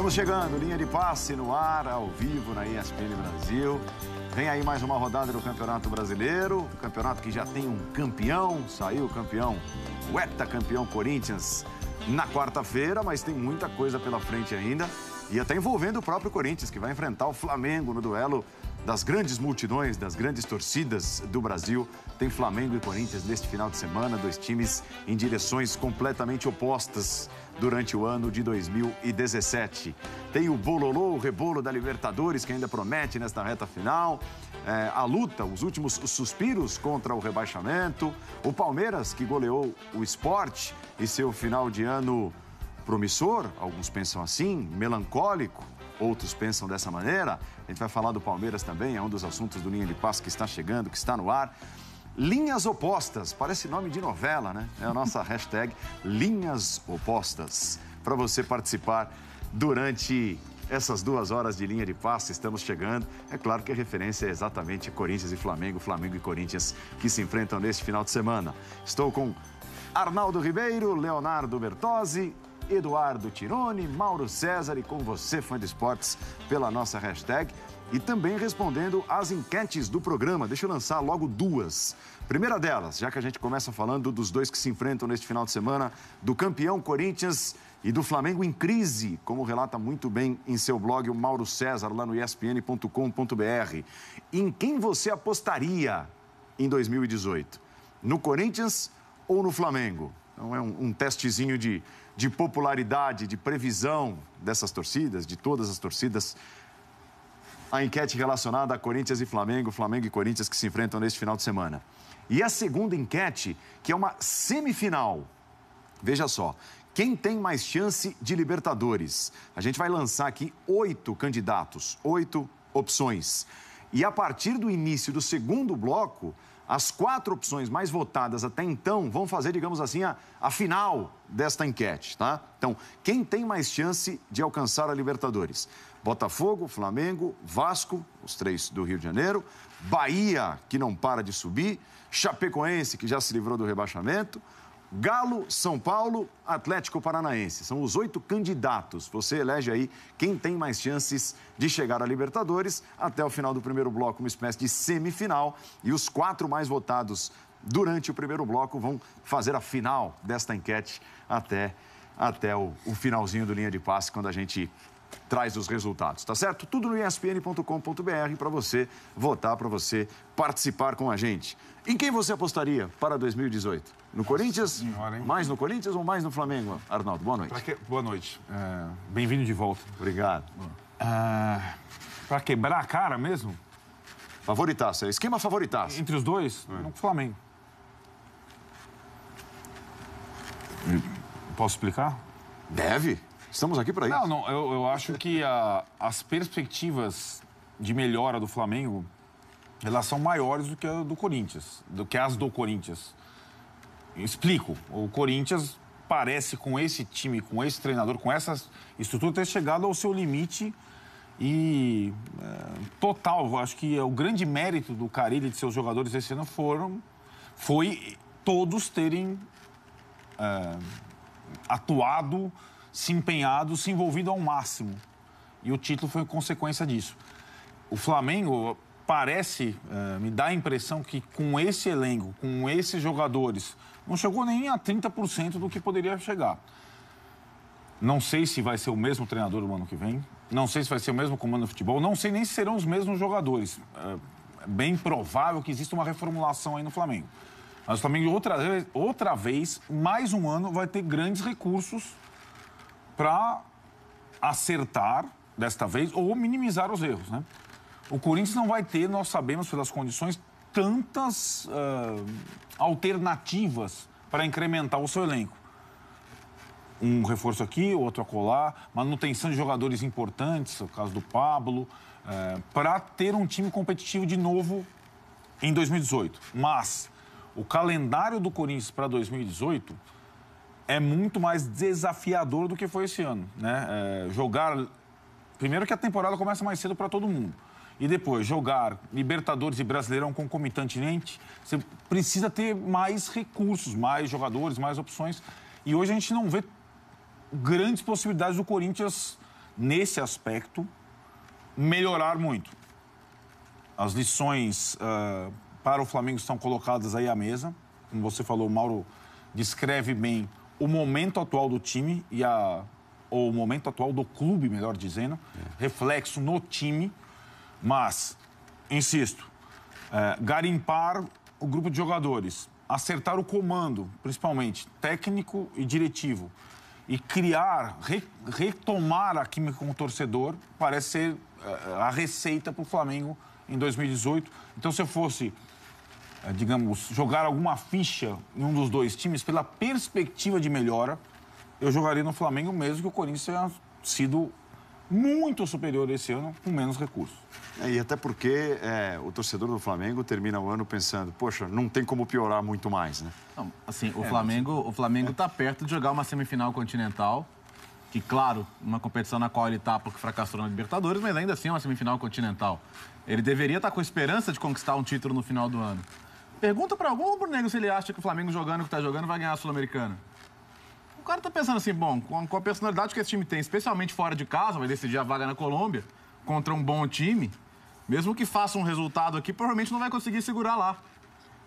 Estamos chegando, linha de passe no ar, ao vivo na ESPN Brasil. Vem aí mais uma rodada do Campeonato Brasileiro, campeonato que já tem um campeão, saiu o campeão, o heptacampeão Corinthians na quarta-feira, mas tem muita coisa pela frente ainda. E até envolvendo o próprio Corinthians, que vai enfrentar o Flamengo no duelo das grandes multidões, das grandes torcidas do Brasil. Tem Flamengo e Corinthians neste final de semana, dois times em direções completamente opostas durante o ano de 2017. Tem o bololô, o rebolo da Libertadores, que ainda promete nesta reta final. A luta, os últimos suspiros contra o rebaixamento. O Palmeiras, que goleou o Sport e seu final de ano promissor, alguns pensam assim, melancólico, outros pensam dessa maneira. A gente vai falar do Palmeiras também, é um dos assuntos do Linha de Passe que está chegando, que está no ar. Linhas opostas, parece nome de novela, né? É a nossa hashtag Linhas Opostas. Para você participar durante essas 2 horas de Linha de Passe, estamos chegando. É claro que a referência é exatamente Corinthians e Flamengo, Flamengo e Corinthians que se enfrentam neste final de semana. Estou com Arnaldo Ribeiro, Leonardo Bertozzi, Eduardo Tironi, Mauro César e com você, fã de esportes, pela nossa hashtag. E também respondendo às enquetes do programa. Deixa eu lançar logo 2. Primeira delas, já que a gente começa falando dos dois que se enfrentam neste final de semana, do campeão Corinthians e do Flamengo em crise, como relata muito bem em seu blog o Mauro César, lá no espn.com.br. Em quem você apostaria em 2018? No Corinthians ou no Flamengo? Então é um testezinho de popularidade, de previsão dessas torcidas, de todas as torcidas. A enquete relacionada a Corinthians e Flamengo, Flamengo e Corinthians que se enfrentam neste final de semana. E a segunda enquete, que é uma semifinal. Veja só, quem tem mais chance de Libertadores? A gente vai lançar aqui 8 candidatos, 8 opções. E a partir do início do segundo bloco, as 4 opções mais votadas até então vão fazer, digamos assim, a final desta enquete, tá? Então, quem tem mais chance de alcançar a Libertadores? Botafogo, Flamengo, Vasco, os 3 do Rio de Janeiro, Bahia, que não para de subir, Chapecoense, que já se livrou do rebaixamento, Galo, São Paulo, Atlético Paranaense. São os 8 candidatos. Você elege aí quem tem mais chances de chegar à Libertadores. Até o final do primeiro bloco, uma espécie de semifinal. E os 4 mais votados durante o primeiro bloco vão fazer a final desta enquete até o finalzinho do Linha de Passe, quando a gente traz os resultados, tá certo? Tudo no espn.com.br para você votar, para você participar com a gente. Em quem você apostaria para 2018? No Corinthians? Senhora, hein? Mais no Corinthians ou mais no Flamengo? Arnaldo, boa noite. Boa noite. Bem-vindo de volta. Obrigado. Para quebrar a cara mesmo? Favoritaço, é esquema favoritaço. Entre os dois, no Flamengo. Posso explicar? Deve. Estamos aqui para isso. Não, eu acho que as perspectivas de melhora do Flamengo, elas são maiores do que a do Corinthians, do que as do Corinthians. Explico. O Corinthians parece, com esse time, com esse treinador, com essa estrutura, ter chegado ao seu limite e total. Eu acho que o grande mérito do Carille e de seus jogadores esse ano foi todos terem atuado, se empenhado, se envolvido ao máximo. E o título foi consequência disso. O Flamengo parece, me dá a impressão que com esse elenco, com esses jogadores, não chegou nem a 30% do que poderia chegar. Não sei se vai ser o mesmo treinador no ano que vem, não sei se vai ser o mesmo comando de futebol, não sei nem se serão os mesmos jogadores. É bem provável que exista uma reformulação aí no Flamengo. Mas o Flamengo, outra vez, mais um ano, vai ter grandes recursos para acertar, desta vez, ou minimizar os erros, né? O Corinthians não vai ter, nós sabemos, pelas condições, tantas alternativas para incrementar o seu elenco. Um reforço aqui, outro acolá, manutenção de jogadores importantes, o caso do Pablo, para ter um time competitivo de novo em 2018. Mas o calendário do Corinthians para 2018 é muito mais desafiador do que foi esse ano, né? Primeiro que a temporada começa mais cedo para todo mundo. E depois, jogar Libertadores e Brasileirão concomitantemente, você precisa ter mais recursos, mais jogadores, mais opções. E hoje a gente não vê grandes possibilidades do Corinthians nesse aspecto, melhorar muito. As lições para o Flamengo estão colocadas aí à mesa. Como você falou, o Mauro descreve bem o momento atual do time ou o momento atual do clube, melhor dizendo, reflexo no time, mas, insisto, garimpar o grupo de jogadores, acertar o comando, principalmente técnico e diretivo, e criar, retomar a química com o torcedor, parece ser a receita para o Flamengo em 2018. Então, se eu fosse, digamos, jogar alguma ficha em um dos dois times, pela perspectiva de melhora, eu jogaria no Flamengo mesmo que o Corinthians tenha sido muito superior esse ano, com menos recursos. E até porque o torcedor do Flamengo termina o ano pensando, poxa, não tem como piorar muito mais, né? Não, assim, o Flamengo está perto de jogar uma semifinal continental, que, claro, uma competição na qual ele está porque fracassou na Libertadores, mas ainda assim é uma semifinal continental. Ele deveria estar com esperança de conquistar um título no final do ano. Pergunta para algum rubro-negro se ele acha que o Flamengo jogando o que está jogando vai ganhar a Sul-Americana. O cara tá pensando assim, bom, com a personalidade que esse time tem, especialmente fora de casa, vai decidir a vaga na Colômbia, contra um bom time, mesmo que faça um resultado aqui, provavelmente não vai conseguir segurar lá.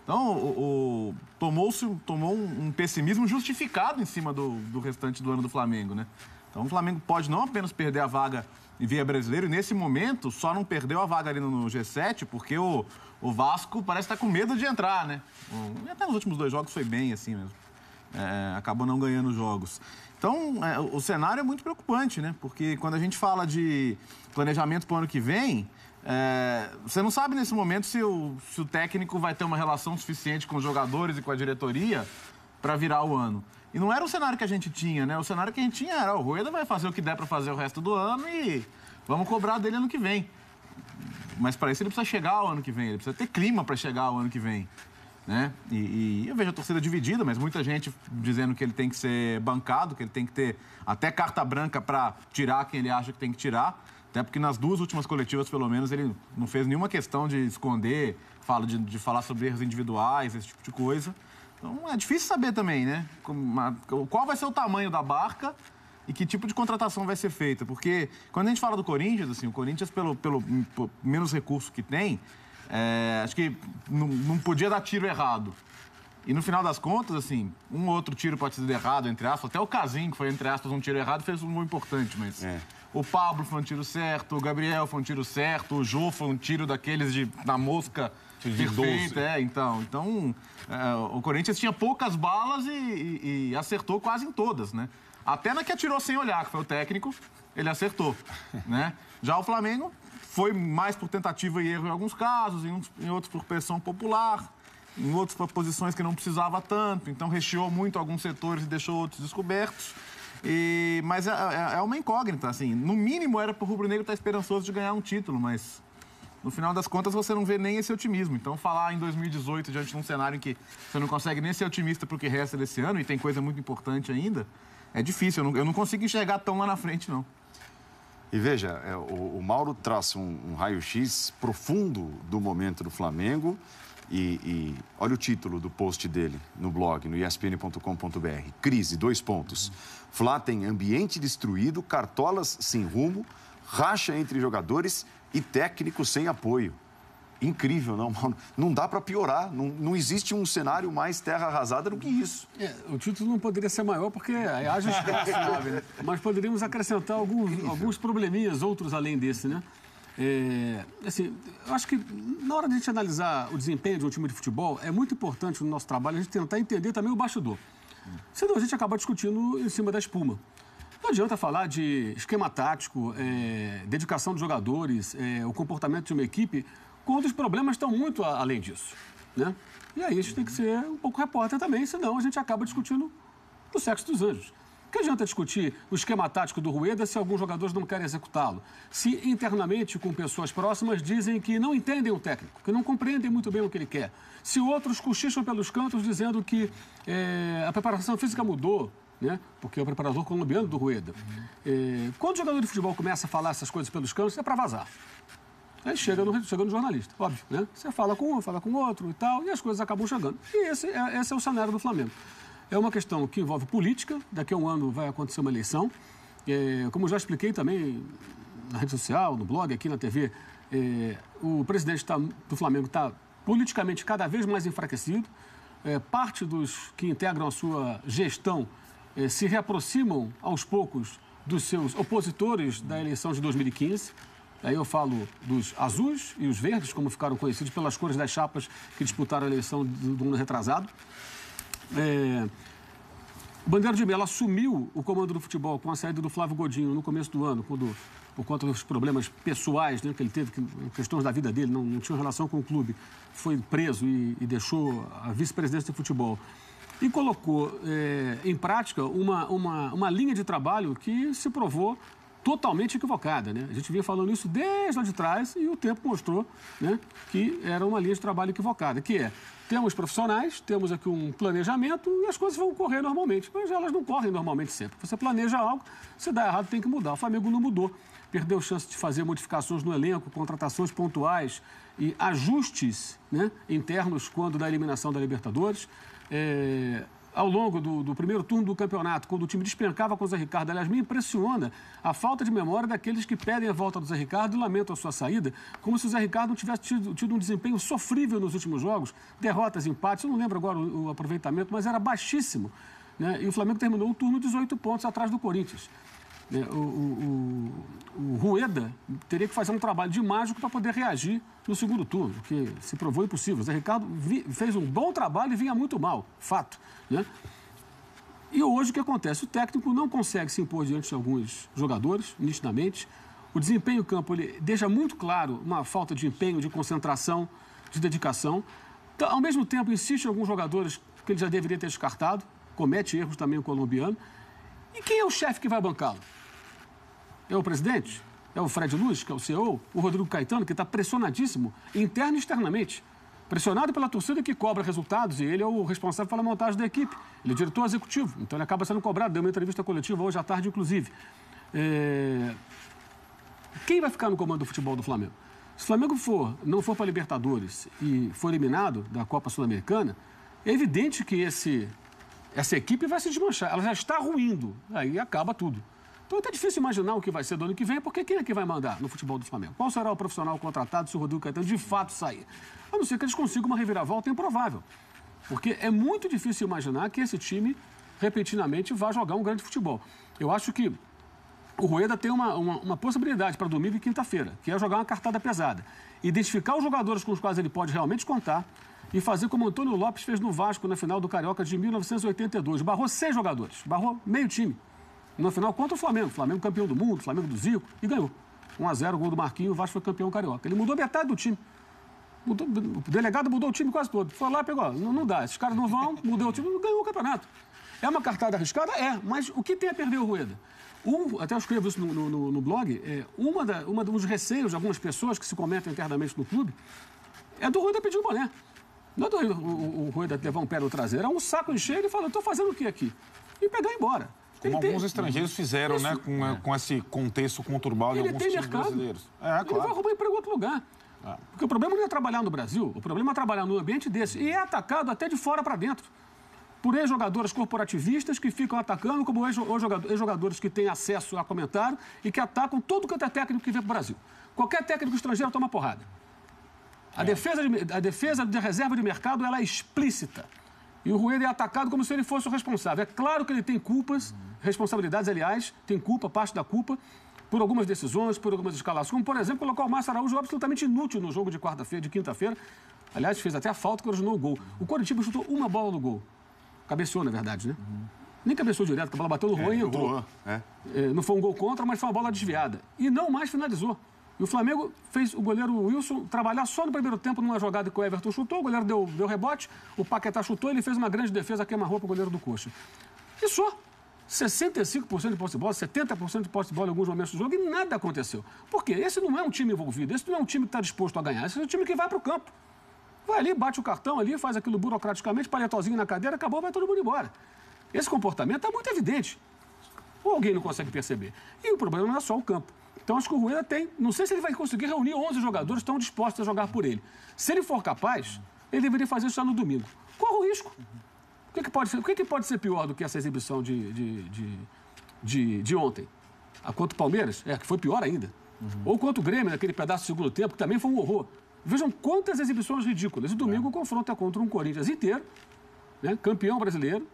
Então, tomou um pessimismo justificado em cima do restante do ano do Flamengo, né? Então, o Flamengo pode não apenas perder a vaga em via brasileiro, e nesse momento só não perdeu a vaga ali no G7, porque o Vasco parece estar com medo de entrar, né? E até nos últimos 2 jogos foi bem assim mesmo. Acabou não ganhando jogos. Então, o cenário é muito preocupante, né? Porque quando a gente fala de planejamento para o ano que vem, você não sabe nesse momento se o técnico vai ter uma relação suficiente com os jogadores e com a diretoria para virar o ano. E não era o cenário que a gente tinha, né? O cenário que a gente tinha era o Rueda vai fazer o que der para fazer o resto do ano e vamos cobrar dele ano que vem. Mas para isso ele precisa chegar ao ano que vem, ele precisa ter clima para chegar ao ano que vem. Né? E eu vejo a torcida dividida, mas muita gente dizendo que ele tem que ser bancado, que ele tem que ter até carta branca para tirar quem ele acha que tem que tirar. Até porque nas 2 últimas coletivas, pelo menos, ele não fez nenhuma questão de esconder, de falar sobre erros individuais, esse tipo de coisa. Então é difícil saber também, né? Qual vai ser o tamanho da barca e que tipo de contratação vai ser feita. Porque quando a gente fala do Corinthians, assim, o Corinthians, pelo menos recurso que tem, acho que não podia dar tiro errado. E no final das contas, assim, um ou outro tiro pode ter sido errado, entre aspas. Até o Casim, que foi, entre aspas, um tiro errado, fez um gol importante, mas... O Pablo foi um tiro certo, o Gabriel foi um tiro certo, o Jô foi um tiro daqueles na mosca perfeita. Então o Corinthians tinha poucas balas e acertou quase em todas, né? Até na que atirou sem olhar, que foi o técnico, ele acertou, né? Já o Flamengo foi mais por tentativa e erro em alguns casos, em outros por pressão popular, em outros por posições que não precisava tanto, então recheou muito alguns setores e deixou outros descobertos. Mas é uma incógnita, assim. No mínimo era para o rubro-negro estar esperançoso de ganhar um título, mas no final das contas você não vê nem esse otimismo. Então falar em 2018 diante de um cenário em que você não consegue nem ser otimista para o que resta desse ano, e tem coisa muito importante ainda, é difícil. Eu não consigo enxergar tão lá na frente, não. E veja, o Mauro traça um raio-x profundo do momento do Flamengo. E olha o título do post dele no blog, no espn.com.br. Crise, 2 pontos. Flá tem ambiente destruído, cartolas sem rumo, racha entre jogadores e técnico sem apoio. Incrível, não, Mauro? Não dá para piorar. Não existe um cenário mais terra arrasada do que isso. O título não poderia ser maior porque haja espaço, né? Mas poderíamos acrescentar alguns probleminhas, outros além desse, né? Assim, eu acho que na hora de a gente analisar o desempenho de um time de futebol, é muito importante no nosso trabalho a gente tentar entender também o bastidor. Senão a gente acaba discutindo em cima da espuma. Não adianta falar de esquema tático, dedicação de jogadores, o comportamento de uma equipe, quando os problemas estão muito além disso, né? E aí a gente tem que ser um pouco repórter também, senão a gente acaba discutindo o sexo dos anjos. Que adianta discutir o esquema tático do Rueda se alguns jogadores não querem executá-lo? Se internamente, com pessoas próximas, dizem que não entendem o técnico, que não compreendem muito bem o que ele quer. Se outros cochicham pelos cantos dizendo que a preparação física mudou, né? Porque é o preparador colombiano do Rueda. Quando o jogador de futebol começa a falar essas coisas pelos cantos, é para vazar. Aí chega no jornalista, óbvio, né? Você fala com um, fala com outro e tal, e as coisas acabam chegando. E esse é o cenário do Flamengo. É uma questão que envolve política, daqui a um ano vai acontecer uma eleição, Como eu já expliquei também na rede social, no blog, aqui na TV, o presidente do Flamengo está politicamente cada vez mais enfraquecido. Parte dos que integram a sua gestão se reaproximam aos poucos dos seus opositores da eleição de 2015. Aí eu falo dos azuis e os verdes, como ficaram conhecidos pelas cores das chapas que disputaram a eleição do ano retrasado. O Bandeira de Melo assumiu o comando do futebol com a saída do Flávio Godinho no começo do ano, quando, por conta dos problemas pessoais, né, que ele teve, questões da vida dele, não tinha relação com o clube, foi preso e deixou a vice-presidência de futebol. E colocou em prática uma linha de trabalho que se provou totalmente equivocada, né? A gente vinha falando isso desde lá de trás e o tempo mostrou, né, que era uma linha de trabalho equivocada, que temos profissionais, temos aqui um planejamento e as coisas vão correr normalmente, mas elas não correm normalmente sempre. Você planeja algo, se dá errado tem que mudar. O Flamengo não mudou, perdeu chance de fazer modificações no elenco, contratações pontuais e ajustes, né, internos quando da eliminação da Libertadores. Ao longo do primeiro turno do campeonato, quando o time despencava com o Zé Ricardo, aliás, me impressiona a falta de memória daqueles que pedem a volta do Zé Ricardo e lamentam a sua saída, como se o Zé Ricardo não tivesse tido um desempenho sofrível nos últimos jogos, derrotas, empates, eu não lembro agora o aproveitamento, mas era baixíssimo, né? E o Flamengo terminou o turno 18 pontos atrás do Corinthians. O Rueda teria que fazer um trabalho de mágico para poder reagir no segundo turno, que se provou impossível. O Zé Ricardo fez um bom trabalho e vinha muito mal, fato, né? E hoje o que acontece? O técnico não consegue se impor diante de alguns jogadores, nitidamente. O desempenho em campo ele deixa muito claro uma falta de empenho, de concentração, de dedicação. Então, ao mesmo tempo, insiste em alguns jogadores que ele já deveria ter descartado, comete erros também o colombiano. E quem é o chefe que vai bancá-lo? É o presidente? É o Fred Luz, que é o CEO? O Rodrigo Caetano, que está pressionadíssimo, interno e externamente. Pressionado pela torcida que cobra resultados e ele é o responsável pela montagem da equipe. Ele é diretor executivo, então ele acaba sendo cobrado. Deu uma entrevista coletiva hoje à tarde, inclusive. Quem vai ficar no comando do futebol do Flamengo? Se o Flamengo não for para a Libertadores e for eliminado da Copa Sul-Americana, é evidente que essa equipe vai se desmanchar. Ela já está ruindo, aí acaba tudo. Então é até difícil imaginar o que vai ser do ano que vem, porque quem é que vai mandar no futebol do Flamengo? Qual será o profissional contratado se o Rodrigo Caetano de fato sair? A não ser que eles consigam uma reviravolta improvável. Porque é muito difícil imaginar que esse time, repentinamente, vá jogar um grande futebol. Eu acho que o Rueda tem uma possibilidade para domingo e quinta-feira, que é jogar uma cartada pesada. Identificar os jogadores com os quais ele pode realmente contar e fazer como o Antônio Lopes fez no Vasco na final do Carioca de 1982. Barrou 6 jogadores, barrou meio time. Na final contra o Flamengo. Flamengo campeão do mundo, Flamengo do Zico, e ganhou. 1-0, gol do Marquinhos, o Vasco foi campeão carioca. Ele mudou metade do time. O delegado mudou o time quase todo. Foi lá e pegou. Não dá, esses caras não vão, mudou o time, não ganhou o campeonato. É uma cartada arriscada? É, mas o que tem a perder o Rueda? Até eu escrevo isso no blog, uma dos receios de algumas pessoas que se comentam internamente no clube é do Rueda pedir o boné. Não é do o Rueda levar um pé no traseiro, é um saco encher e falar, estou fazendo o que aqui? E pegar e ir embora. Como alguns estrangeiros fizeram, né? Com esse contexto conturbado de alguns times brasileiros. Ele vai arrumar emprego em outro lugar. Porque o problema não é trabalhar no Brasil, o problema é trabalhar num ambiente desse. E é atacado até de fora para dentro. Por ex-jogadoras corporativistas que ficam atacando, como ex-jogadores que têm acesso a comentário e que atacam todo quanto é técnico que vem para o Brasil. Qualquer técnico estrangeiro toma porrada. A defesa de reserva de mercado ela é explícita. E o Rueda é atacado como se ele fosse o responsável. É claro que ele tem culpas, responsabilidades, aliás, tem culpa, parte da culpa, por algumas decisões, por algumas escalações, como, por exemplo, colocar o Márcio Araújo absolutamente inútil no jogo de quinta-feira. Aliás, fez até a falta que originou o gol. O Coritiba chutou uma bola no gol. Cabeceou, na verdade, né? Nem cabeceou direto, porque a bola bateu no Juan e entrou. Não foi um gol contra, mas foi uma bola desviada. E não mais finalizou. E o Flamengo fez o goleiro Wilson trabalhar só no primeiro tempo numa jogada que o Everton chutou, o goleiro deu rebote, o Paquetá chutou, ele fez uma grande defesa, queima-roupa, o goleiro do Coxa. E só 65% de posse de bola, 70% de posse de bola em alguns momentos do jogo e nada aconteceu. Por quê? Esse não é um time envolvido, esse não é um time que está disposto a ganhar, esse é um time que vai para o campo. Vai ali, bate o cartão ali, faz aquilo burocraticamente, paletozinho na cadeira, acabou, vai todo mundo embora. Esse comportamento é muito evidente. Ou alguém não consegue perceber. E o problema não é só o campo. Então, acho que o Rueda tem... Não sei se ele vai conseguir reunir 11 jogadores que estão dispostos a jogar por ele. Se ele for capaz, ele deveria fazer isso já no domingo. Corre o risco. O que pode ser pior do que essa exibição de ontem? contra o Palmeiras, que foi pior ainda. Ou contra o Grêmio, naquele pedaço do segundo tempo, que também foi um horror. Vejam quantas exibições ridículas. E domingo o confronto é contra um Corinthians inteiro, né, campeão brasileiro,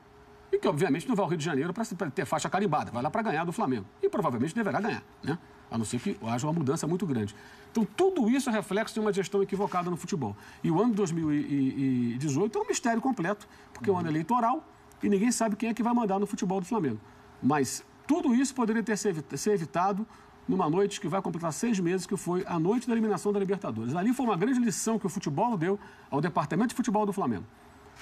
e que, obviamente, não vai ao Rio de Janeiro para ter faixa carimbada. Vai lá para ganhar do Flamengo. E provavelmente deverá ganhar, né? A não ser que haja uma mudança muito grande. Então, tudo isso é reflexo de uma gestão equivocada no futebol. E o ano de 2018 é um mistério completo, porque é um ano eleitoral e ninguém sabe quem é que vai mandar no futebol do Flamengo. Mas tudo isso poderia ter ser evitado numa noite que vai completar 6 meses, que foi a noite da eliminação da Libertadores. Ali foi uma grande lição que o futebol deu ao departamento de futebol do Flamengo.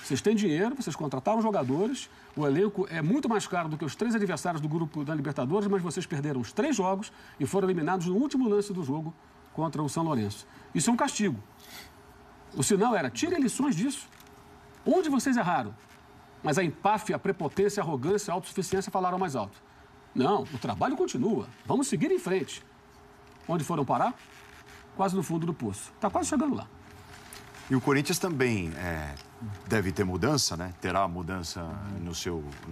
Vocês têm dinheiro, vocês contrataram jogadores, o elenco é muito mais caro do que os 3 adversários do grupo da Libertadores, mas vocês perderam os 3 jogos e foram eliminados no último lance do jogo contra o São Lourenço. Isso é um castigo. O sinal era, tirem lições disso. Onde vocês erraram? Mas a empáfia, a prepotência, a arrogância, a autossuficiência falaram mais alto. Não, o trabalho continua. Vamos seguir em frente. Onde foram parar? Quase no fundo do poço. Está quase chegando lá. E o Corinthians também deve ter mudança, né? Terá mudança no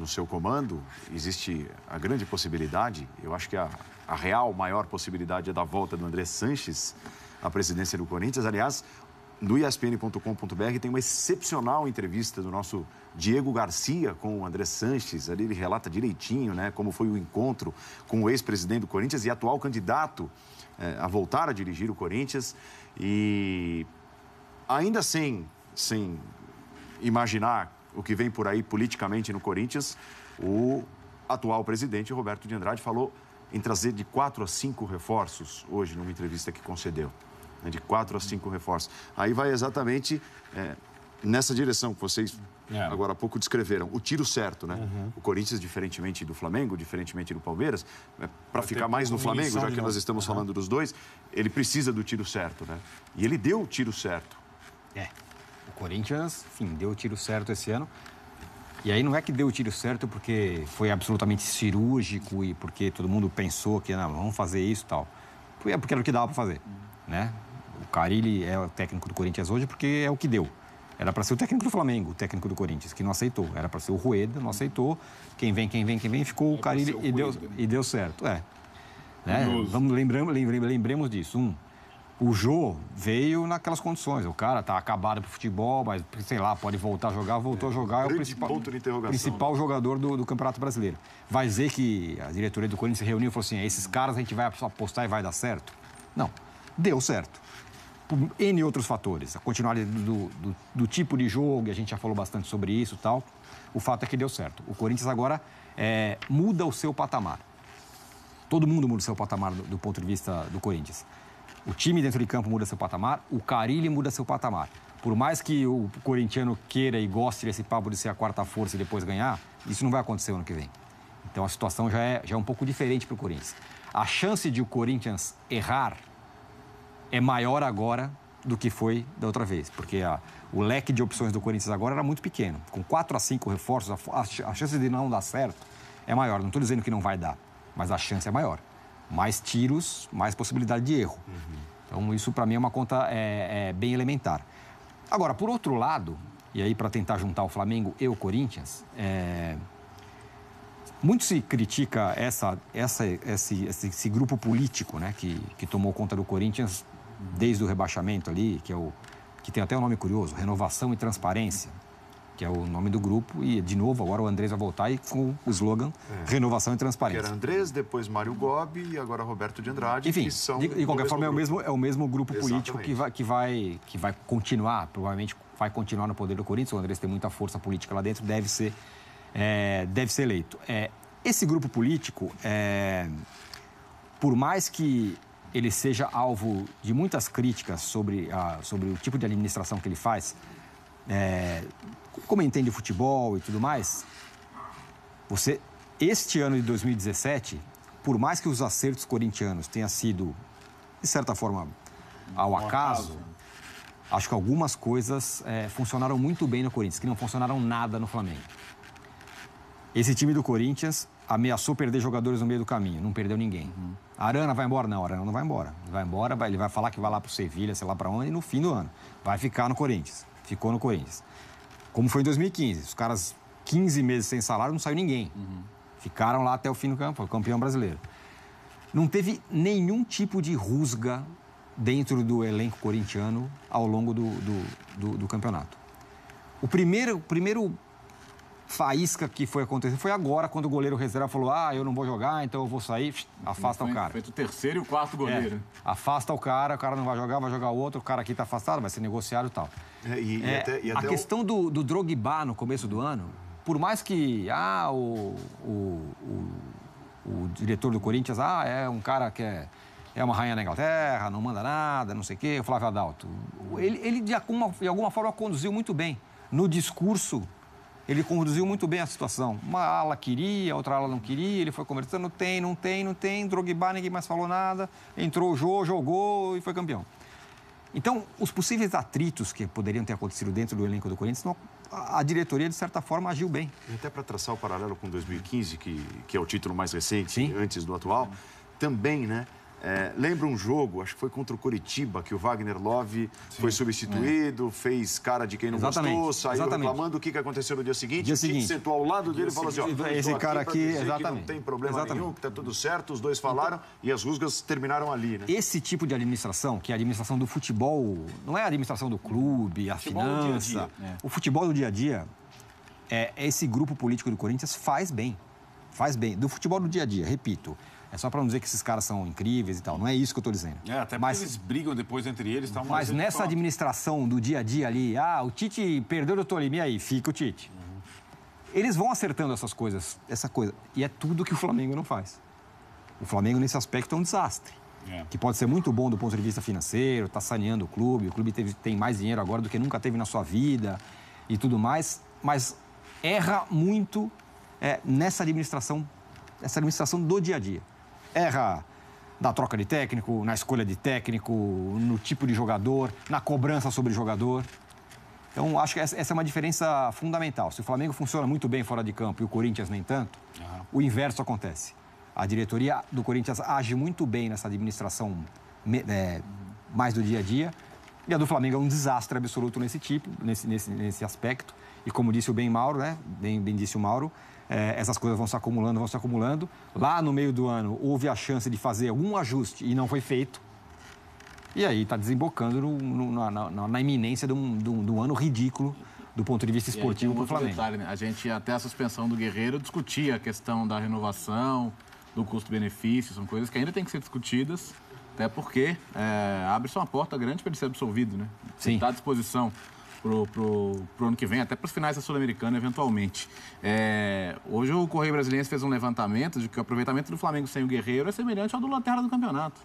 seu comando. Existe a grande possibilidade, eu acho que a real maior possibilidade é da volta do André Sanches à presidência do Corinthians. Aliás, no ESPN.com.br tem uma excepcional entrevista do nosso Diego Garcia com o André Sanches. Ali ele relata direitinho, né, como foi o encontro com o ex-presidente do Corinthians e atual candidato a voltar a dirigir o Corinthians. E ainda sem imaginar o que vem por aí politicamente no Corinthians, o atual presidente, Roberto de Andrade, falou em trazer de 4 a 5 reforços hoje, numa entrevista que concedeu. De 4 a 5 reforços. Aí vai exatamente nessa direção que vocês agora há pouco descreveram. O tiro certo, né? O Corinthians, diferentemente do Flamengo, diferentemente do Palmeiras, para ficar mais no Flamengo, já que nós estamos falando dos dois, ele precisa do tiro certo, né? E ele deu o tiro certo. O Corinthians, enfim, deu o tiro certo esse ano. E aí não é que deu o tiro certo porque foi absolutamente cirúrgico e porque todo mundo pensou que não, vamos fazer isso e tal. Porque era o que dava para fazer, né? O Carille é o técnico do Corinthians hoje porque é o que deu. Era para ser o técnico do Flamengo, o técnico do Corinthians, que não aceitou. Era para ser o Rueda, não aceitou. Quem vem, ficou o Carille e deu certo. Né? Lembremos disso. O Jô veio naquelas condições. O cara tá acabado pro futebol, mas, sei lá, pode voltar a jogar, voltou a jogar. É o principal jogador do Campeonato Brasileiro. Vai dizer que a diretoria do Corinthians se reuniu e falou assim, esses caras a gente vai apostar e vai dar certo? Não, deu certo. Por N outros fatores. A continuidade do tipo de jogo, e a gente já falou bastante sobre isso e tal. O fato é que deu certo. O Corinthians agora muda o seu patamar. Todo mundo muda o seu patamar do ponto de vista do Corinthians. O time dentro de campo muda seu patamar, o Carille muda seu patamar. Por mais que o corintiano queira e goste desse papo de ser a 4ª força e depois ganhar, isso não vai acontecer ano que vem. Então a situação já é um pouco diferente para o Corinthians. A chance de o Corinthians errar é maior agora do que foi da outra vez, porque o leque de opções do Corinthians agora era muito pequeno. Com 4 a 5 reforços, a chance de não dar certo é maior. Não estou dizendo que não vai dar, mas a chance é maior. Mais tiros, mais possibilidade de erro. Então, isso para mim é uma conta bem elementar. Agora, por outro lado, e aí para tentar juntar o Flamengo e o Corinthians, muito se critica esse grupo político, né, que tomou conta do Corinthians desde o rebaixamento ali, que tem até um nome curioso, Renovação e Transparência, que é o nome do grupo, e de novo agora o Andrés vai voltar e com o slogan Renovação e Transparência. Que era Andrés, depois Mário Gobi e agora Roberto de Andrade. Enfim, que são de qualquer forma é o mesmo grupo político que vai continuar, provavelmente vai continuar no poder do Corinthians. O Andrés tem muita força política lá dentro, deve ser eleito. Esse grupo político, por mais que ele seja alvo de muitas críticas sobre o tipo de administração que ele faz, como entende futebol e tudo mais, este ano de 2017, por mais que os acertos corintianos tenham sido, de certa forma, ao acaso, acho que algumas coisas funcionaram muito bem no Corinthians, que não funcionaram nada no Flamengo. Esse time do Corinthians ameaçou perder jogadores no meio do caminho, não perdeu ninguém. A Arana vai embora? Não, a Arana não vai embora. Ele vai falar que vai lá pro Sevilha, sei lá para onde, e no fim do ano vai ficar no Corinthians. Ficou no Corinthians. Como foi em 2015. Os caras, 15 meses sem salário, não saiu ninguém. Ficaram lá até o fim do campo, foi campeão brasileiro. Não teve nenhum tipo de rusga dentro do elenco corintiano ao longo do campeonato. O primeiro faísca que foi acontecer foi agora, quando o goleiro reserva falou: eu não vou jogar, então eu vou sair, afasta o cara. Feito o terceiro e o quarto goleiro. Afasta o cara não vai jogar o outro, o cara aqui está afastado, vai ser negociado e tal. A questão do Drogba no começo do ano, por mais que o diretor do Corinthians é um cara que é uma rainha da Inglaterra, não manda nada, não sei o quê, o Flávio Adalto. Ele de alguma forma conduziu muito bem. No discurso, ele conduziu muito bem a situação. Uma ala queria, outra ala não queria, ele foi conversando, não tem, Drogba, ninguém mais falou nada, entrou o Jô, jogou e foi campeão. Então, os possíveis atritos que poderiam ter acontecido dentro do elenco do Corinthians, a diretoria, de certa forma, agiu bem. E até para traçar o paralelo com 2015, que é o título mais recente, antes do atual, também, né? Lembra um jogo, acho que foi contra o Coritiba, que o Wagner Love foi substituído, fez cara de quem não gostou, saiu reclamando. O que aconteceu no dia seguinte? O Tite sentou ao lado dele e falou assim: esse cara aqui, exatamente, não tem problema nenhum, que tá tudo certo, os dois falaram e as rusgas terminaram ali, né? Esse tipo de administração, que é a administração do futebol, não é a administração do clube, a finança, o futebol do dia a dia, esse grupo político do Corinthians faz bem. Do futebol do dia a dia, repito. É só para não dizer que esses caras são incríveis e tal. Não é isso que eu estou dizendo. Até porque eles brigam depois entre eles. Mas nessa administração do dia a dia ali, o Tite perdeu o Tolimi, aí fica o Tite. Eles vão acertando essa coisa. E é tudo que o Flamengo não faz. O Flamengo, nesse aspecto, é um desastre. Que pode ser muito bom do ponto de vista financeiro, está saneando o clube tem mais dinheiro agora do que nunca teve na sua vida e tudo mais, mas erra muito nessa administração do dia a dia. Erra na troca de técnico, na escolha de técnico, no tipo de jogador, na cobrança sobre jogador. Então, acho que essa é uma diferença fundamental. Se o Flamengo funciona muito bem fora de campo e o Corinthians nem tanto, o inverso acontece. A diretoria do Corinthians age muito bem nessa administração mais do dia a dia, e a do Flamengo é um desastre absoluto nesse aspecto. E como disse o Mauro, né? Bem disse o Mauro, essas coisas vão se acumulando. Lá no meio do ano houve a chance de fazer algum ajuste e não foi feito. E aí está desembocando na iminência de um ano ridículo do ponto de vista esportivo para o Flamengo. Detalhe, né? A gente, até a suspensão do Guerreiro, discutia a questão da renovação, do custo-benefício, são coisas que ainda têm que ser discutidas, até porque abre-se uma porta grande para ele ser absolvido, né? Sim. Está à disposição pro ano que vem, até para os finais da Sul-Americana, eventualmente. Hoje o Correio Brasiliense fez um levantamento de que o aproveitamento do Flamengo sem o Guerreiro é semelhante ao do lanterna do campeonato.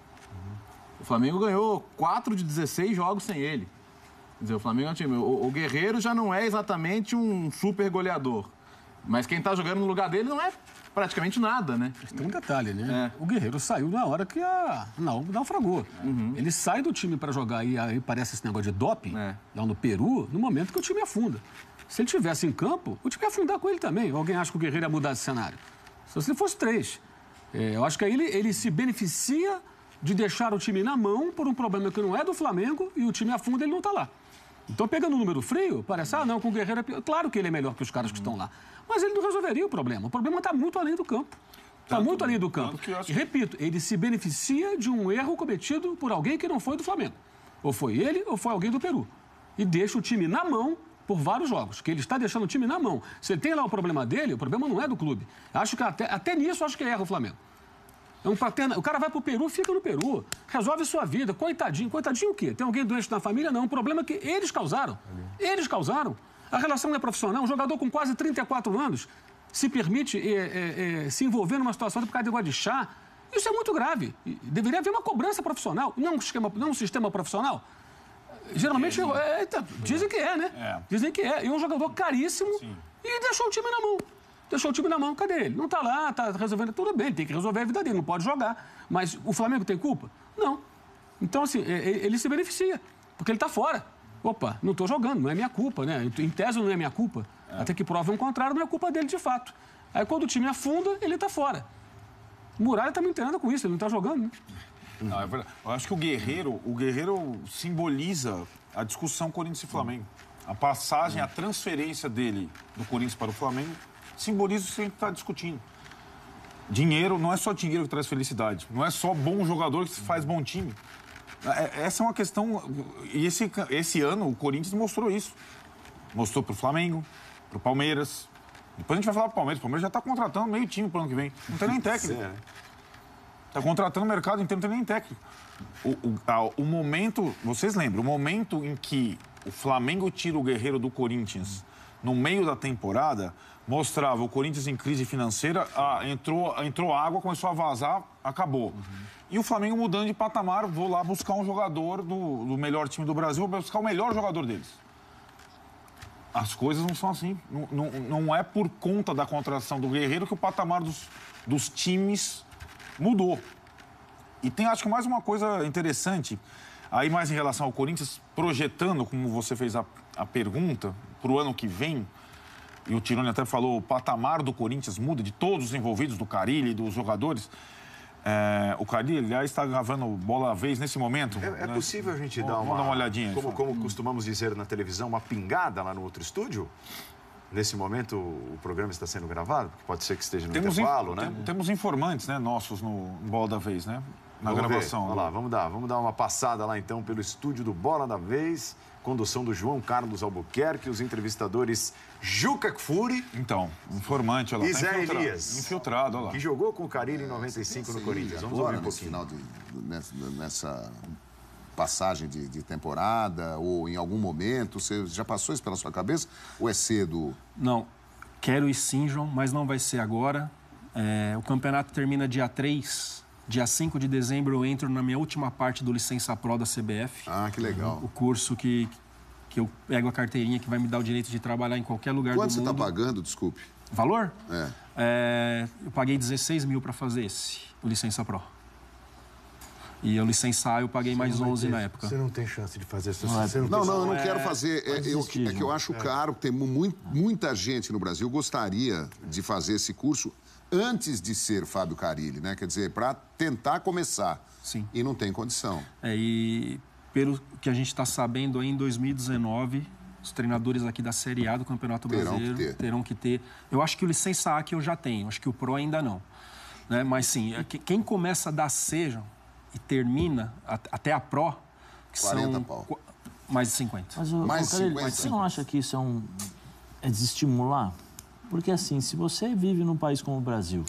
O Flamengo ganhou 4 de 16 jogos sem ele. Quer dizer, o Flamengo é um time... O Guerreiro já não é exatamente um super goleador, mas quem está jogando no lugar dele não é praticamente nada, né? Mas tem um detalhe, né? O Guerreiro saiu na hora que naufragou. Ele sai do time para jogar e aí parece esse negócio de doping, lá no Peru, no momento que o time afunda. Se ele estivesse em campo, o time ia afundar com ele também. Alguém acha que o Guerreiro ia mudar esse cenário? Só se ele fosse 3. Eu acho que aí ele se beneficia de deixar o time na mão por um problema que não é do Flamengo e o time afunda e ele não está lá. Então, pegando o número frio, parece, com o Guerreiro é pior. Claro que ele é melhor que os caras que estão lá. Mas ele não resolveria o problema. O problema está muito além do campo. Está muito além do campo. E, repito, ele se beneficia de um erro cometido por alguém que não foi do Flamengo. Ou foi ele, ou foi alguém do Peru. E deixa o time na mão por vários jogos, que ele está deixando o time na mão. Se ele tem lá o problema dele, o problema não é do clube. Acho que até nisso, acho que erra o Flamengo. O cara vai pro Peru, fica no Peru, resolve sua vida, coitadinho. Coitadinho o quê? Tem alguém doente na família? Não, um problema que eles causaram. Eles causaram. A relação não é profissional. Um jogador com quase 34 anos se permite se envolver numa situação por causa de negócio de chá. Isso é muito grave. Deveria haver uma cobrança profissional, não um sistema profissional. Geralmente, dizem que é, né? Dizem que é. E um jogador caríssimo e deixou o time na mão. Deixou o time na mão, cadê ele? Não está lá, está resolvendo, tudo bem, tem que resolver a vida dele, não pode jogar. Mas o Flamengo tem culpa? Não. Então, assim, ele se beneficia, porque ele está fora. Opa, não estou jogando, não é minha culpa, né? Em tese não é minha culpa. Até que prove o contrário, não é culpa dele de fato. Aí quando o time afunda, ele está fora. O Muralha está me entendendo com isso, ele não está jogando, né? Não, é verdade. Eu acho que o Guerreiro simboliza a discussão Corinthians e Flamengo. A passagem, a transferência dele do Corinthians para o Flamengo simboliza o que a gente está discutindo. Dinheiro não é só dinheiro que traz felicidade. Não é só bom jogador que faz bom time. Essa é uma questão... E esse ano o Corinthians mostrou isso. Mostrou pro Flamengo, pro Palmeiras. Depois a gente vai falar pro Palmeiras. O Palmeiras já tá contratando meio time pro ano que vem. Não tem nem técnico. Tá contratando o mercado inteiro, não tem nem técnico. O momento... Vocês lembram? O momento em que o Flamengo tira o Guerreiro do Corinthians no meio da temporada, mostrava o Corinthians em crise financeira, entrou água, começou a vazar, acabou. E o Flamengo mudando de patamar, vou lá buscar um jogador do melhor time do Brasil, vou buscar o melhor jogador deles. As coisas não são assim. Não é por conta da contratação do Guerreiro que o patamar dos times mudou. E tem, acho que, mais uma coisa interessante, aí mais em relação ao Corinthians, projetando, como você fez a pergunta, para o ano que vem, e o Tironi até falou, o patamar do Corinthians muda, de todos os envolvidos, do Carille, dos jogadores. O Carille, aliás, está gravando Bola à Vez nesse momento. É né? possível a gente Vamos dar uma olhadinha. Como costumamos dizer na televisão, uma pingada lá no outro estúdio? Nesse momento, o programa está sendo gravado? Porque pode ser que esteja no intervalo, né? Temos informantes, né, nossos no Bola da Vez, né? Na gravação. Vamos lá, vamos dar uma passada lá, então, pelo estúdio do Bola da Vez. Condução do João Carlos Albuquerque, os entrevistadores Juca Kfouri. Então, informante, olha lá. E Zé Elias. Infiltrado, olha lá. Que jogou com o Carille em 95 no Corinthians. Vamos ouvir um pouquinho. Nessa passagem de temporada, ou em algum momento, você já passou isso pela sua cabeça? Ou é cedo? Não, quero ir sim, João, mas não vai ser agora. O campeonato termina dia 3. Dia 5 de dezembro eu entro na minha última parte do Licença Pro da CBF. Ah, que legal. O curso que eu pego a carteirinha que vai me dar o direito de trabalhar em qualquer lugar do mundo. Quanto você está pagando, desculpe? Valor? Eu paguei 16 mil para fazer o Licença Pro. E o Licença A eu paguei mais 11 na época. Você não tem chance de fazer essa... Não, eu não quero fazer. É que eu acho caro, tem muita gente no Brasil gostaria de fazer esse curso antes de ser Fábio Carille, né? Quer dizer, para tentar começar. Sim. E não tem condição. E pelo que a gente está sabendo aí, em 2019, os treinadores aqui da Série A do Campeonato Brasileiro terão que ter. Eu acho que o Licença A que eu já tenho, acho que o Pro ainda não. Né? Mas sim, quem começa da C e termina até a Pro, que 40 são pau. mais de 50. Mais 50. Você não acha que isso é desestimular? Porque, assim, se você vive num país como o Brasil,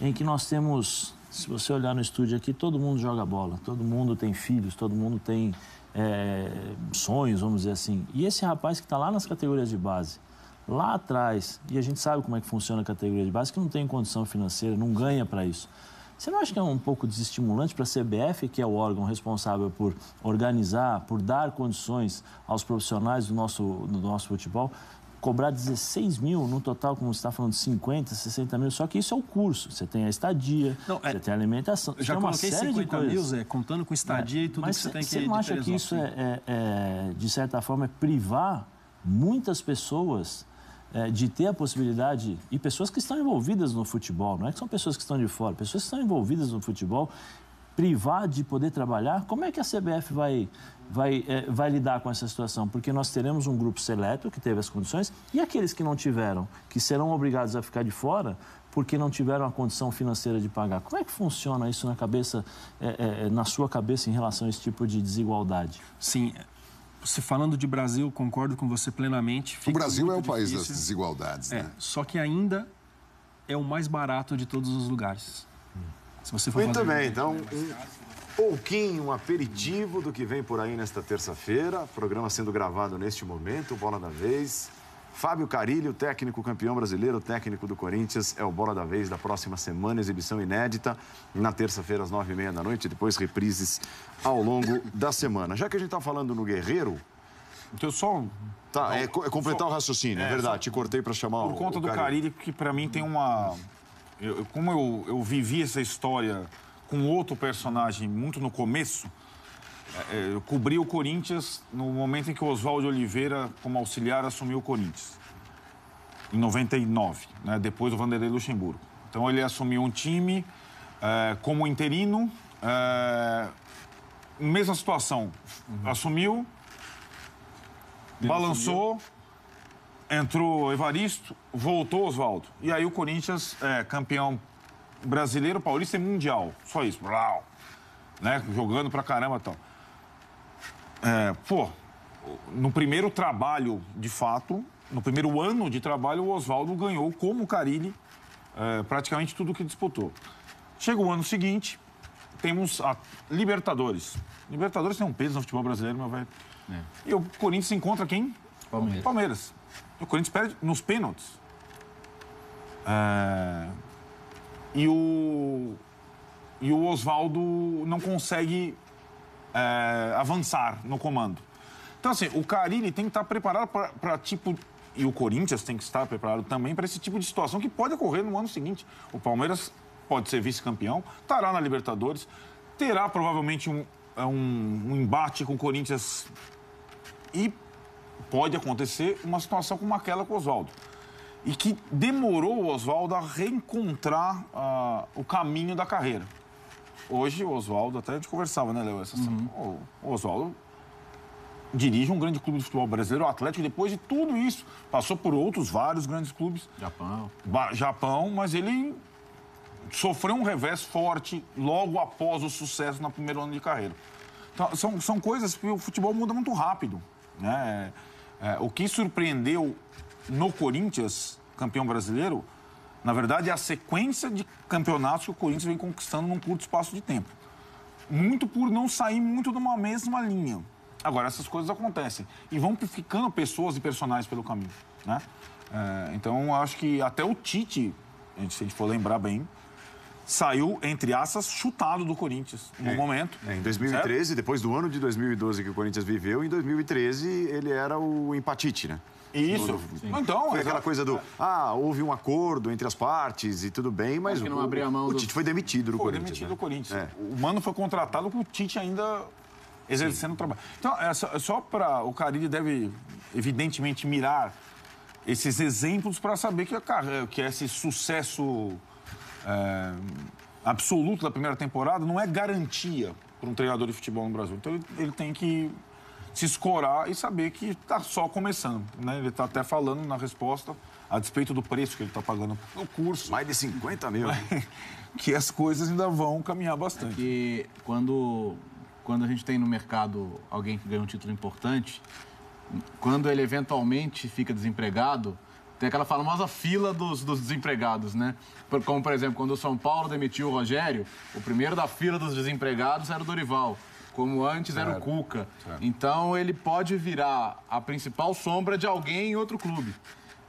em que nós temos, se você olhar no estúdio aqui, todo mundo joga bola, todo mundo tem filhos, todo mundo tem sonhos, vamos dizer assim. E esse rapaz que está lá nas categorias de base, lá atrás, e a gente sabe como é que funciona a categoria de base, que não tem condição financeira, não ganha para isso. Você não acha que é um pouco desestimulante para a CBF, que é o órgão responsável por organizar, por dar condições aos profissionais do nosso futebol, cobrar 16 mil no total, como você está falando, 50, 60 mil, só que isso é o curso. Você tem a estadia, você tem a alimentação. Já tem uma coloquei série 50 de mil, Zé, contando com estadia e tudo que você tem que... Mas você não acha que isso de certa forma, é privar muitas pessoas de ter a possibilidade, e pessoas que estão envolvidas no futebol, não é que são pessoas que estão de fora, pessoas que estão envolvidas no futebol, privar de poder trabalhar? Como é que a CBF vai lidar com essa situação? Porque nós teremos um grupo seleto que teve as condições e aqueles que não tiveram, que serão obrigados a ficar de fora porque não tiveram a condição financeira de pagar. Como é que funciona isso na sua cabeça em relação a esse tipo de desigualdade? Sim, você falando de Brasil, concordo com você plenamente. O Brasil é o país das desigualdades, né? Só que ainda é o mais barato de todos os lugares. Se você for Muito bem, então, um aperitivo do que vem por aí nesta terça-feira. Programa sendo gravado neste momento, Bola da Vez. Fábio Carille, o técnico campeão brasileiro, o técnico do Corinthians, é o Bola da Vez da próxima semana, exibição inédita, na terça-feira às 9h30 da noite, depois reprises ao longo da semana. Já que a gente está falando no Guerreiro... Então, só... Tá, completar o raciocínio, é verdade, te cortei para chamar o... Por conta do Carille, que para mim tem uma... Como eu vivi essa história com outro personagem muito no começo, eu cobri o Corinthians no momento em que o Oswaldo Oliveira, como auxiliar, assumiu o Corinthians. Em 99, né, depois do Vanderlei Luxemburgo. Então ele assumiu um time como interino, mesma situação. Assumiu, balançou, entrou Evaristo, voltou Oswaldo. E aí o Corinthians, campeão brasileiro, paulista e mundial. Só isso. Né? Jogando pra caramba e tal. No primeiro trabalho, de fato, no primeiro ano de trabalho, o Oswaldo ganhou, como o Carille, praticamente tudo que disputou. Chega o ano seguinte, temos a Libertadores. Libertadores tem um peso no futebol brasileiro, meu velho. E o Corinthians encontra quem? Palmeiras. O Corinthians perde nos pênaltis. E o Oswaldo não consegue avançar no comando. Então, assim, o Carille tem que estar preparado para tipo... E o Corinthians tem que estar preparado também para esse tipo de situação que pode ocorrer no ano seguinte. O Palmeiras pode ser vice-campeão, estará na Libertadores, terá provavelmente um embate com o Corinthians e pode acontecer uma situação como aquela com o Oswaldo. E que demorou o Oswaldo a reencontrar o caminho da carreira. Hoje, o Oswaldo, até a gente conversava, né, Léo? O Oswaldo dirige um grande clube de futebol brasileiro, o Atlético, e depois de tudo isso, passou por vários grandes clubes. Japão, mas ele sofreu um revés forte logo após o sucesso no primeiro ano de carreira. Então, são coisas que o futebol muda muito rápido, né? O que surpreendeu no Corinthians, campeão brasileiro, na verdade, é a sequência de campeonatos que o Corinthians vem conquistando num curto espaço de tempo. Muito por não sair muito de uma mesma linha. Agora, essas coisas acontecem. E vão ficando pessoas e personagens pelo caminho, né? Então, acho que até o Tite, se a gente for lembrar bem, saiu, entre aspas, chutado do Corinthians no momento. Em 2013, certo? Depois do ano de 2012 que o Corinthians viveu, em 2013 ele era o empatite, né? Isso. Então, foi aquela coisa do... houve um acordo entre as partes e tudo bem, mas o Tite foi demitido do Corinthians. Demitido do Corinthians. O Mano foi contratado com o Tite ainda exercendo o trabalho. Então, só para... O Carille deve, evidentemente, mirar esses exemplos para saber que esse sucesso absoluto da primeira temporada não é garantia para um treinador de futebol no Brasil. Então, ele tem que se escorar e saber que está só começando, né? Ele está até falando na resposta, a despeito do preço que ele está pagando no curso. Mais de 50 mil. Que as coisas ainda vão caminhar bastante. Que quando a gente tem no mercado alguém que ganha um título importante, quando ele eventualmente fica desempregado, tem aquela famosa fila dos desempregados, né? Como, por exemplo, quando o São Paulo demitiu o Rogério, o primeiro da fila dos desempregados era o Dorival. Como antes era o Cuca. Então, ele pode virar a principal sombra de alguém em outro clube.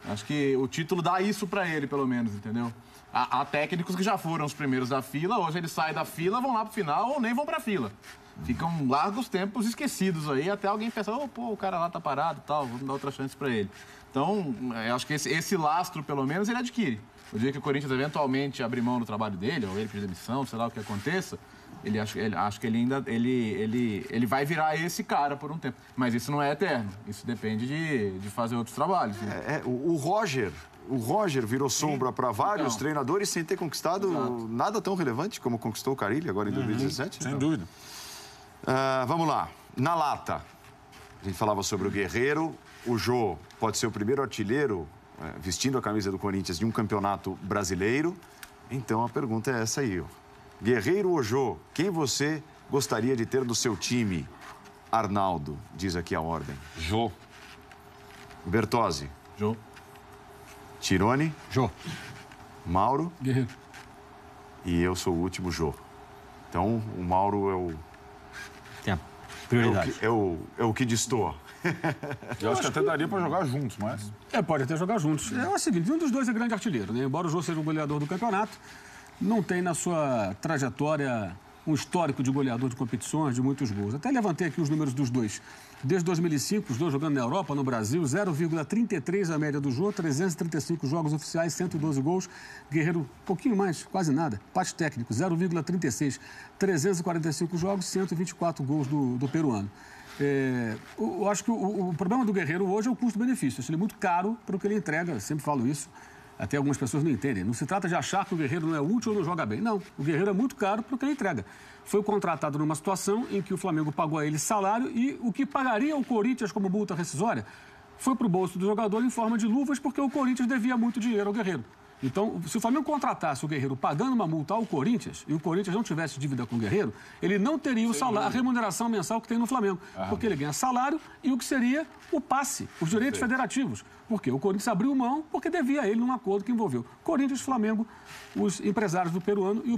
Acho que o título dá isso para ele, pelo menos, entendeu? Há técnicos que já foram os primeiros da fila, hoje eles saem da fila, vão lá pro final ou nem vão pra fila. Ficam largos tempos esquecidos aí, até alguém pensa, o cara lá tá parado e tal, vamos dar outra chance para ele. Então, eu acho que esse lastro, pelo menos, ele adquire. O dia que o Corinthians eventualmente abrir mão do trabalho dele, ou ele pedir demissão, sei lá o que aconteça, acho que ele ainda ele vai virar esse cara por um tempo. Mas isso não é eterno. Isso depende de fazer outros trabalhos. Né? O Roger virou sombra para vários treinadores sem ter conquistado nada tão relevante como conquistou o Carille agora em 2017. Sem dúvida. Vamos lá. Na lata, a gente falava sobre o Guerreiro. O Jô pode ser o primeiro artilheiro vestindo a camisa do Corinthians de um campeonato brasileiro. Então a pergunta é essa aí, ó. Guerreiro ou Jô, quem você gostaria de ter no seu time? Arnaldo, diz aqui a ordem. Jô. Bertozzi. Jô. Tirone. Jô. Mauro. Guerreiro. E eu sou o último, Jô. Então, o Mauro é o... Tem a prioridade. É o que destoa. Eu acho que até daria para jogar juntos, mas... Pode até jogar juntos. É o seguinte, um dos dois é grande artilheiro, né? Embora o Jô seja o goleador do campeonato, não tem na sua trajetória um histórico de goleador de competições, de muitos gols. Até levantei aqui os números dos dois. Desde 2005, os dois jogando na Europa, no Brasil, 0,33 a média do Jô, 335 jogos oficiais, 112 gols. Guerreiro, um pouquinho mais, quase nada. Empate técnico, 0,36. 345 jogos, 124 gols do peruano. Eu acho que o problema do Guerreiro hoje é o custo-benefício. Ele é muito caro para o que ele entrega, eu sempre falo isso. Até algumas pessoas não entendem. Não se trata de achar que o Guerreiro não é útil ou não joga bem. Não, o Guerreiro é muito caro para o que ele entrega. Foi contratado numa situação em que o Flamengo pagou a ele salário e o que pagaria o Corinthians como multa rescisória foi para o bolso do jogador em forma de luvas porque o Corinthians devia muito dinheiro ao Guerreiro. Então, se o Flamengo contratasse o Guerreiro pagando uma multa ao Corinthians e o Corinthians não tivesse dívida com o Guerreiro, ele não teria o salário, a remuneração mensal que tem no Flamengo. Porque ele ganha salário e o que seria o passe, os direitos federativos. Por quê? O Corinthians abriu mão porque devia a ele num acordo que envolveu Corinthians, Flamengo, os empresários do peruano e o